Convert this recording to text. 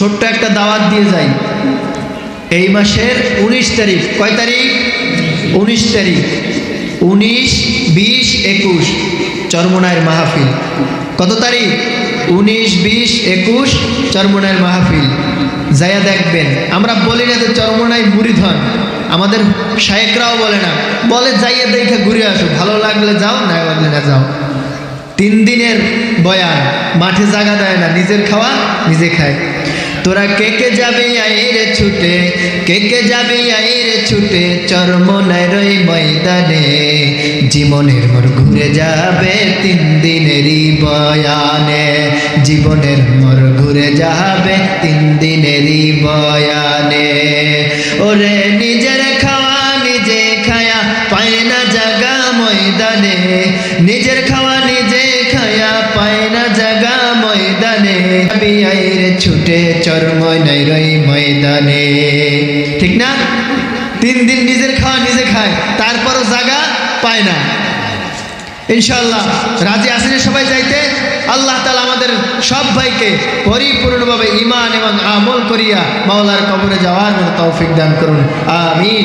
ছোট্ট একটা দাওয়াত দিয়ে যাই। এই মাসের 19 তারিখ, কয় তারিখ? 19 তারিখ, 19, 20, 21 চরমোনাইয়ের মাহফিল। কত তারিখ? 19, 20, 21 চরমোনাইয়ের মাহফিল। যাইয়া দেখবেন। আমরা বলি না যে চরমোনাই মুরিদ হন, আমাদের শায়েকরাও বলে না, বলে যাইয়া দেখে ঘুরে আসো, ভালো লাগলে যাও, না লাগলে না যাও। 3 দিনের বয়ান, মাঠে জায়গা দেয় না, নিজের খাওয়া নিজে খায়। তোরা কে কে যাবি আইরে ছুটে, কে কে যাবি আইরে ছুটে চরমোনাইয়ের ওই ময়দানে, জীবনের মোর ঘুরে যাবে 3 দিনেরই বয়ানে, জীবনের মোর ঘুরে যাবে 3 দিনেরই বয়ানে। ওরে নিজের খাওয়া নিজে খায়া পায় না জাগা ময়দানে, নিজের খাওয়া নিজে খায়া পায় না জাগা ময়দানে, আইরে ছুটে চরমোনাইয়ের ওই ময়দানে। ঠিক না? 3 দিন নিজের খাওয়া নিজে খায়, তারপরও জাগা পায় না। ইনশাআল্লাহ রাজি আছেন সবাই যাইতে? আল্লাহ তাআলা আমাদের সব ভাইকে পরিপূর্ণভাবে ঈমান এবং আমল করিয়া মাওলার কবরে যাওয়ার তৌফিক দান করুন। আমিন।